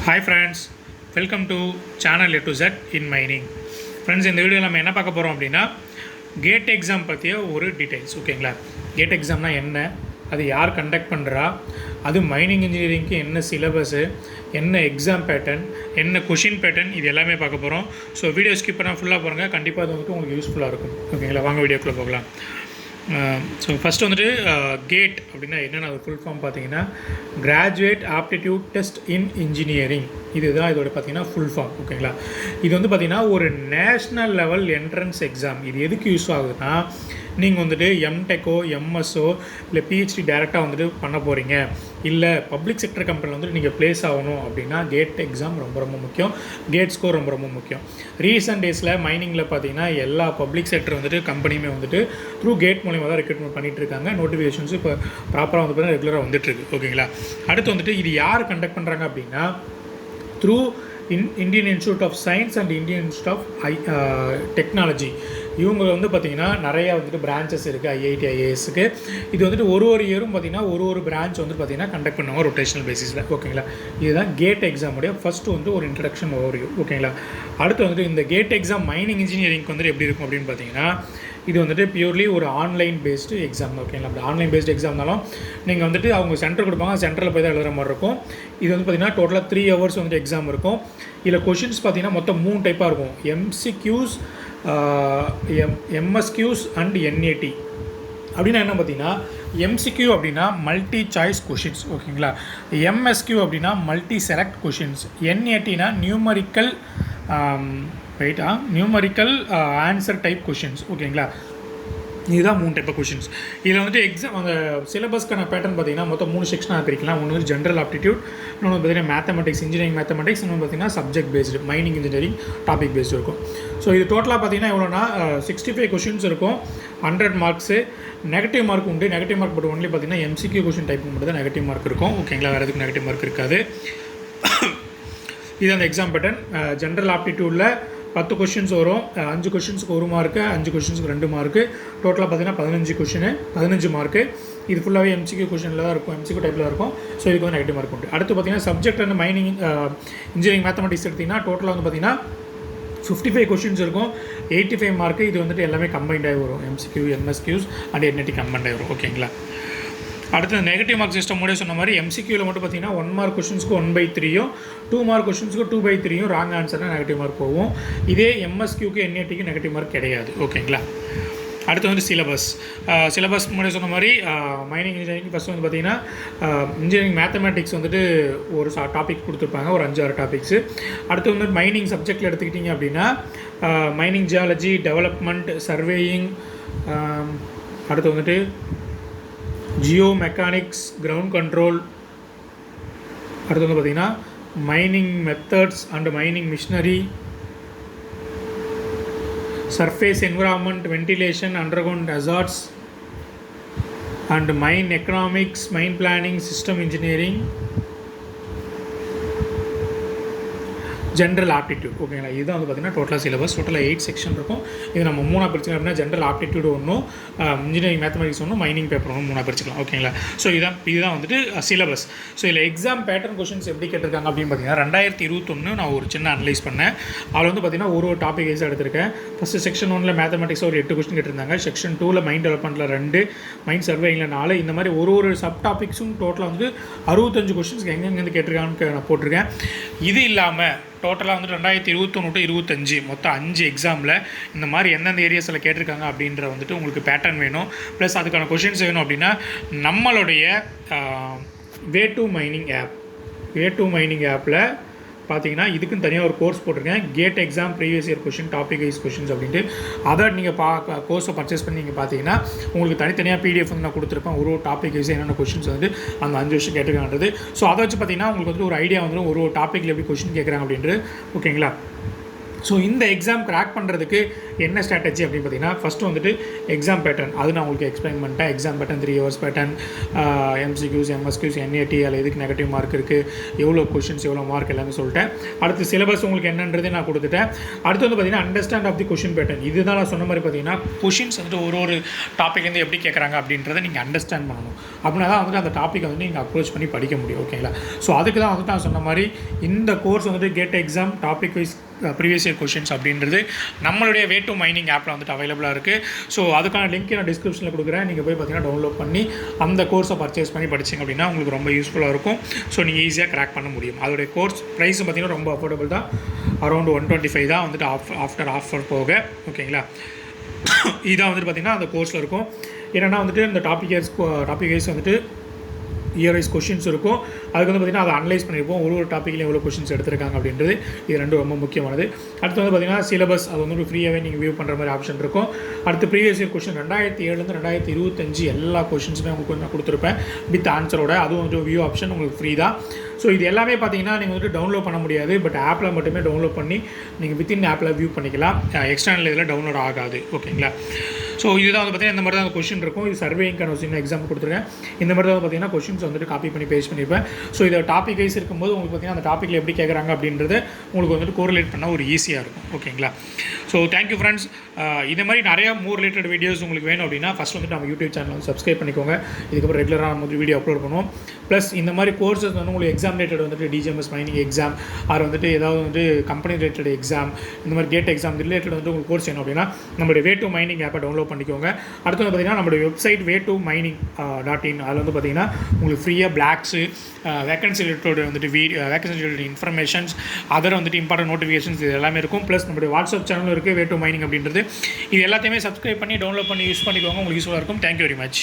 Hi friends, welcome to channel A to Z in mining. Friends, இந்த வீடியோவில் நம்ம என்ன பார்க்க போகிறோம் அப்படின்னா கேட் எக்ஸாம் பற்றிய ஒரு டீட்டெயில்ஸ். ஓகேங்களா? கேட் எக்ஸாம்னா என்ன, அது யார் கண்டக்ட் பண்ணுறா, அது மைனிங் இன்ஜினியரிங்க்கு என்ன சிலபஸு, என்ன எக்ஸாம் பேட்டர்ன், என்ன கொஷின் பேட்டர்ன், இது எல்லாமே பார்க்க போகிறோம். ஸோ வீடியோ ஸ்கிப் பண்ணால் ஃபுல்லாக பாருங்கள், கண்டிப்பாக அது வந்துட்டு உங்களுக்கு யூஸ்ஃபுல்லாக இருக்கும். ஓகேங்களா? வாங்க வீடியோக்குள்ளே போகலாம். ஸோ ஃபஸ்ட்டு வந்துட்டு கேட் அப்படின்னா என்னென்ன அது ஃபுல் ஃபார்ம் பார்த்தீங்கன்னா கிராஜுவேட் ஆப்டிடியூட் டெஸ்ட் இன் இன்ஜினியரிங். இதுதான் இதோட பார்த்தீங்கன்னா ஃபுல் ஃபார்ம். ஓகேங்களா? இது வந்து பார்த்திங்கன்னா ஒரு நேஷ்னல் லெவல் என்ட்ரன்ஸ் எக்ஸாம். இது எதுக்கு யூஸ் ஆகுதுன்னா, நீங்கள் வந்துட்டு எம்டெக்கோ எம்எஸ்ஓ இல்லை பிஹெச்டி டேரெக்டாக வந்துட்டு பண்ண போகிறீங்க, இல்லை பப்ளிக் செக்டர் கம்பெனியில் வந்துட்டு நீங்கள் ப்ளேஸ் ஆகணும் அப்படின்னா கேட் எக்ஸாம் ரொம்ப ரொம்ப முக்கியம். கேட் ஸ்கோர் ரொம்ப ரொம்ப முக்கியம். ரீசெண்ட் டேஸில் மைனிங்கில் பார்த்தீங்கன்னா எல்லா பப்ளிக் செக்டர் வந்துட்டு கம்பெனியுமே வந்துட்டு த்ரூ கேட் மூலிமா தான் ரெக்ரூட்மெண்ட் பண்ணிகிட்டு இருக்காங்க. நோட்டிஃபிகேஷன்ஸ் இப்போ ப்ராப்பராக வந்து பார்த்தீங்கன்னா ரெகுலராக வந்துட்டுருக்கு. ஓகேங்களா? அடுத்து வந்துட்டு இது யார் கண்டக்ட் பண்ணுறாங்க அப்படின்னா through Indian institute of science and Indian institute of technology. இவங்க வந்து பார்த்திங்கன்னா நிறையா வந்துட்டு பிரான்ச்சஸ் இருக்குது ஐஐடி ஐஏஎஸ்க்கு. இது வந்துட்டு ஒரு இயரும் பார்த்திங்கன்னா ஒரு பிரான்ச் வந்து பார்த்திங்கன்னா கண்டக்ட் பண்ணுவாங்க ரொட்டேஷனல் பேசிஸில். ஓகேங்களா? இதுதான் கேட் எக்ஸாமுடைய ஃபஸ்ட்டு வந்து ஒரு இன்ட்ரடக்ஷன் ஓவர்வியூ. ஓகேங்களா? அடுத்து வந்துட்டு இந்த கேட் எக்ஸாம் மைனிங் இன்ஜினியரிங்க்கு வந்துட்டு எப்படி இருக்கும் அப்படின்னு பார்த்தீங்கன்னா, இது வந்துட்டு பியூர்லி ஒரு ஆன்லைன் பேஸ்டு எக்ஸாம். ஓகேங்களா? அப்படி ஆன்லைன் பேஸ்டு எக்ஸாம்னாலும் நீங்கள் வந்துட்டு அவங்க சென்டர் கொடுப்பாங்க, சென்டரில் போய் தான் எழுதுகிற மாதிரி இருக்கும். இது வந்து பார்த்திங்கன்னா டோட்டலாக 3 hours வந்துட்டு எக்ஸாம் இருக்கும். இதில் கொஷின்ஸ் பார்த்திங்கன்னா மொத்தம் 3 டைப்பாக இருக்கும். MCQs, MSQs and NAT. அப்படின்னா என்ன பார்த்தீங்கன்னா, எம்சிக்யூ அப்படின்னா மல்டி சாய்ஸ் கொஷின்ஸ். ஓகேங்களா? எம்எஸ்கியூ அப்படின்னா மல்டி செலக்ட் கொஷின்ஸ். என்ஏடினா numerical numerical answer type questions. ஓகேங்களா? இதுதான் 3 டைப் ஆஃப் கொஷின்ஸ். இதில் வந்துட்டு எக்ஸாம் அந்த சிலபஸ்க்கான பேட்டர்ன் பார்த்தீங்கன்னா மொத்தம் 3 செக்ஷனாக பிரிக்கலாம். ஒன்று வந்து ஜென்ரல் ஆப்டிடியூட், இன்னொன்று பார்த்தீங்கன்னா மேத்தமெட்டிக்ஸ், இன்ஜினியரிங் மேத்தமெட்டிக்ஸ், இன்னொன்று பார்த்தீங்கன்னா subject based mining engineering topic based இருக்கும். ஸோ இது டோட்டலாக பார்த்தீங்கன்னா எவ்வளோனா 65 கொஷின்ஸ் இருக்கும். 100 மார்க்ஸு. நெகட்டிவ் மார்க் உண்டு. நெகட்டிவ் மார்க் பட் ஒன்லி பார்த்தீங்கன்னா எம்சிக்யூ கொஷின் டைப் மட்டும் தான் நெகட்டிவ் மார்க் இருக்கும். ஓகேங்களா? வேறு எதுக்கு நெகட்டிவ் மார்க் இருக்காது. இது அந்த எக்ஸாம் பேட்டர்ன். ஜென்ரல் ஆப்டிடியூடில் 10 கொஷின்ஸ் வரும். 5 கொஷின்ஸுக்கு 1 மார்க்கு, 5 கொஷின்ஸுக்கு 2 மார்க்கு. டோட்டலாக பார்த்தீங்கன்னா 15 மார்க்கு. இது ஃபுல்லாகவே எம்சிக்யூ கொஷினில் தான் இருக்கும், எம்சிக்யூ டைப்பில் இருக்கும். ஸோ இதுக்கு வந்து நெகட்டிவ் மார்க் உண்டு. அடுத்து பார்த்தீங்கன்னா சப்ஜெக்ட் வந்து மைனிங் இன்ஜினியரிங் மேத்தமெட்டிக்ஸ் எடுத்திங்கன்னா டோட்டலாக வந்து பார்த்தீங்கன்னா 55 கொஷின்ஸ் இருக்கும். 85 மார்க்கு. இது வந்துட்டு எல்லாமே கம்பைண்டாகி வரும். எம்சிக்யூ, எம்எஸ்கியூஸ் அண்ட் என்எடி கம்பைண்டாகி வரும். ஓகேங்களா? அடுத்து நெகட்டிவ் மார்க் சிஸ்டம் கூட சொன்ன மாதிரி எம்சிக்யூவில் மட்டும் பார்த்தீங்கன்னா 1 மார்க் கொஷின்ஸ்க்கு 1/3யும் 2 மார்க் கொஷின்ஸ்க்கு 2/3யும் ராங் ஆன்சர்னால் நெகட்டிவ் மார்க் போகும். இதே எம்எஸ்கியூக்கு என்ஏடிக்கு நெகட்டிவ் மார்க் கிடையாது. ஓகேங்களா? அடுத்து வந்து சிலபஸ் முன்னாடி சொன்ன மாதிரி மைனிங் இன்ஜினியரிங் ஃபஸ்ட்டு வந்து பார்த்திங்கன்னா இன்ஜினியரிங் மேத்தமெட்டிக்ஸ் வந்துட்டு ஒரு டாபிக் கொடுத்துருப்பாங்க, ஒரு 5-6 டாபிக்ஸு. அடுத்து வந்து மைனிங் சப்ஜெக்டில் எடுத்துக்கிட்டிங்க அப்படின்னா மைனிங் ஜியாலஜி, டெவலப்மெண்ட், சர்வேயிங், அடுத்து வந்துட்டு ஜியோ மெக்கானிக்ஸ், கிரவுண்ட் கண்ட்ரோல், அடுத்து வந்து பார்த்திங்கன்னா mining methods and mining machinery, surface environment, ventilation, underground hazards, and mine economics, mine planning, system engineering, general aptitude. ஓகேங்களா? இதுதான் வந்து பார்த்திங்கன்னா டோட்டலாக சிலபஸ். டோட்டலாக 8 செக்ஷன் இருக்கும். இது நம்ம 3 பிரிச்சுக்கலாம் அப்படின்னா ஜென்ரல் ஆப்டிடியூட் ஒன்றும், இன்ஜினியரிங் மேத்தமெட்டிக்ஸ் ஒன்றும், மைனிங் பேப்பர் ஒன்றும் 3 பிரிச்சுக்கலாம். ஓகேங்களா? ஸோ இதுதான் வந்துட்டு சிலபஸ். ஸோ இதில் எக்ஸாம் பேட்டர்ன் கொஷின்ஸ் எப்படி கேட்டிருக்காங்க அப்படின்னு பார்த்தீங்கன்னா 2021 நான் ஒரு சின்ன அனலைஸ் பண்ணேன். அதில் வந்து பார்த்திங்கன்னா ஒரு டாபிக் வைஸாக எடுத்திருக்கேன். ஃபஸ்ட்டு செக்ஷன் 1ல் மேத்தமெட்டிக்ஸ் ஒரு 8 கொஸ்டின் கேட்டிருந்தாங்க. செக்ஷன் 2ல் மைண்ட் டெவலப்மெண்ட்டில் 2, மைண்ட் சர்வேயிங்கில் 4. இந்த மாதிரி ஒரு சப் டாபிக்ஸும் டோட்டலாக வந்து 65 கொஸ்டின்ஸ்க்கு எங்கெங்கேருந்து கேட்டிருக்கான்னு நான் போட்டிருக்கேன். இது இல்லாமல் டோட்டலாக வந்து 2021 to 2025 மொத்தம் 5 எக்ஸாமில் இந்த மாதிரி எந்தெந்த ஏரியாஸில் கேட்டிருக்காங்க அப்படின்ற வந்துட்டு உங்களுக்கு பேட்டர்ன் வேணும், ப்ளஸ் அதுக்கான கொஷின்ஸ் வேணும் அப்படின்னா நம்மளுடைய வே டு மைனிங் ஆப்பில் பார்த்தீங்கன்னா இதுக்குன்னு தனியாக ஒரு கோர்ஸ் போட்டிருக்கேன். GATE exam previous year question, topic wise questions அப்படின்ட்டு. அதை நீங்கள் கோர்ஸை பர்ச்சேஸ் பண்ணி நீங்கள் பார்த்தீங்கன்னா உங்களுக்கு தனித்தனியாக பிடிஎஃப் வந்து நான் கொடுத்துருப்பேன். ஒரு டாபிக் வைஸ் என்னென்ன கொஷின்ஸ் வந்து அந்த 5 வருஷம் கேட்டிருக்கான்றது. ஸோ அதை வச்சு பார்த்தீங்கன்னா உங்களுக்கு வந்து ஒரு ஐடியா வந்துடும் ஒரு டாப்பிக்கில் எப்படி கொஷின் கேட்குறாங்க அப்படின்றது. ஓகேங்களா? ஸோ இந்த எக்ஸாம் கிராக் பண்ணுறதுக்கு என்ன ஸ்ட்ராட்டஜி அப்படின்னு பார்த்தீங்கன்னா, ஃபஸ்ட்டு வந்துட்டு எக்ஸாம் பேட்டர்ன் அது நான் உங்களுக்கு எக்ஸ்பிளைன் பண்ணிட்டேன். Exam pattern 3 hours pattern, MCQs, MSQs, NAT, அதில் எதுக்கு நெகட்டிவ் மார்க் இருக்குது, எவ்வளோ கொஷின்ஸ், எவ்வளோ மார்க் எல்லாமே சொல்லிட்டேன். அடுத்து சிலபஸ் உங்களுக்கு என்னன்றது நான் கொடுத்துட்டேன். அடுத்து வந்து பார்த்தீங்கன்னா understand of the question pattern. இதுதான் நான் சொன்ன மாதிரி பார்த்தீங்கன்னா கொஷின்ஸ் வந்துட்டு ஒரு டாப்பிக்லேருந்து எப்படி கேட்குறாங்க அப்படின்றத நீங்கள் அண்டர்ஸ்டாண்ட் பண்ணணும். அப்படின்னா தான் வந்துட்டு அந்த டாப்பிக்கை வந்து நீங்கள் அப்ரோச் பண்ணி படிக்க முடியும். ஓகேங்களா? ஸோ அதுக்கு தான் வந்துட்டு நான் சொன்ன மாதிரி இந்த கோர்ஸ் வந்துட்டு GATE exam topic wise previous year questions அப்படின்றது நம்மளுடைய வே டு மைனிங் ஆப்பில் வந்துட்டு அவைலபிளாக இருக்குது. ஸோ அதுக்கான லிங்க் நான் டிஸ்கிரிப்ஷனில் கொடுக்குறேன். நீங்கள் போய் பார்த்தீங்கன்னா டவுன்லோட் பண்ணி அந்த கோர்ஸை பர்ச்சேஸ் பண்ணி படிச்சிங்க அப்படின்னா உங்களுக்கு ரொம்ப யூஸ்ஃபுல்லாக இருக்கும். ஸோ நீங்கள் ஈஸியாக கிராக் பண்ண முடியும். அதோடைய கோர்ஸ் ப்ரைஸ் பார்த்தீங்கன்னா ரொம்ப அஃபோர்டபுள் தான். அரௌண்ட் 125 தான் வந்துட்டு ஆஃப்டர் ஆஃபர் போக. ஓகேங்களா? இதான் வந்துட்டு பார்த்திங்கன்னா அந்த கோர்ஸில் இருக்கும். என்னென்னா வந்துட்டு இந்த டாபிக் வைஸ் வந்துட்டு இயர் வைஸ் கொஷின்ஸ் இருக்கும். அதுக்கு வந்து பார்த்திங்கன்னா அதை அனலைஸ் பண்ணியிருப்போம். ஒரு டாப்பிக்லேயும் எவ்வளோ கொஷின்ஸ் எடுத்திருக்காங்க அப்படின்றது. இது ரெண்டும் ரொம்ப முக்கியமானது. அடுத்து வந்து பார்த்திங்கன்னா சிலபஸ் அது வந்து ஃப்ரீயாகவே நீங்கள் வியூ பண்ணுற மாதிரி ஆப்ஷன் இருக்கும். அடுத்து ப்ரீவியஸ் இயர் கொஷின் 2007 2025 எல்லா கொஷின்ஸுமே உங்களுக்கு நான் கொடுத்துருப்பேன் வித் ஆன்சரோட. அதுவும் வந்து வியூ ஆப்ஷன் உங்களுக்கு ஃப்ரீ தான். ஸோ இது எல்லாமே பார்த்தீங்கன்னா நீங்கள் வந்துட்டு டவுன்லோட் பண்ண முடியாது. பட் ஆப்பில் மட்டுமே டவுன்லோட் பண்ணி நீங்கள் வித்தின் ஆப்பில் வியூ பண்ணிக்கலாம். எக்ஸ்டர்னல் இதில் டவுன்லோட் ஆகாது. ஓகேங்களா? ஸோ இதுதான் வந்து பார்த்திங்கன்னா இந்த மாதிரி தான் கொஷின் இருக்கும். இது சர்வேயிங்கான ஒரு சின்ன எக்ஸாம்பிள் கொடுத்துருக்கேன். இந்த மாதிரி தான் பார்த்திங்கன்னா கொஷின்ஸ் வந்துட்டு காப்பி பண்ணி பேஸ்ட் பண்ணியிருப்பேன். ஸோ இதை டாபிக் வைஸ் இருக்கும்போது உங்களுக்கு பார்த்திங்கன்னா அந்த டாப்பிக்கில் எப்படி கேட்குறாங்க அப்படின்றது உங்களுக்கு வந்துட்டு கோரிலேட் பண்ண ஒரு ஈஸியாக இருக்கும். ஓகேங்களா? So thank you friends. இந்த மாதிரி நிறையா மூர் ரிலேட்டட் வீடியோஸ் உங்களுக்கு வேணும் அப்படின்னா ஃபஸ்ட் வந்துட்டு நம்ம யூடியூப் சேனல் வந்து சப்ஸ்கிரைப் பண்ணிக்கோங்க. இதுக்கப்புறம் ரெகுலராக நம்ம வந்து வீடியோ அப்லோட் பண்ணுவோம். ப்ளஸ் இந்த மாதிரி கோர்சஸ் வந்து உங்களுக்கு எக்ஸாம் ரிலேட்டட் வந்துட்டு டிஜிஎம்எஸ் மைனிங் எக்ஸாம் ஆர் வந்துட்டு ஏதாவது வந்து கம்பெனி ரிலேட்டட் எக்ஸாம் இந்த மாதிரி கேட் எக்ஸாம் ரிலேட்டட் வந்து உங்களுக்கு கோர்ஸ் வேணும் அப்படின்னா நம்மளுடைய வே டு மைனிங் ஆப்பை டவுன்லோட் பண்ணிக்கோங்க. அடுத்து வந்து பார்த்திங்கன்னா நம்மளுடைய வெப்சைட் way2mining.in அதில் வந்து பார்த்திங்கன்னா உங்களுக்கு ஃப்ரீயாக பிளாக்ஸு வேகன்சி ரிலேட்டட் வந்துட்டு வேகன்சி ரிலேட்டட் இன்ஃபர்மேஷன்ஸ் அதர் வந்துட்டு இம்பார்ட்டன்ட் நோட்டிஃபிகேஷன்ஸ் இது எல்லாமே இருக்கும். ப்ளஸ் நம்மளுடைய வாட்ஸ்அப் சேனலும் இருக்குது way2mining அப்படின்றது. இது எல்லாத்தையுமே சப்ஸ்கிரைப் பண்ணி டவுன்லோட் பண்ணி யூஸ் பண்ணிக்கோங்க. உங்களுக்கு யூஸ்ஃபுல்லாக இருக்கும். Thank you very much.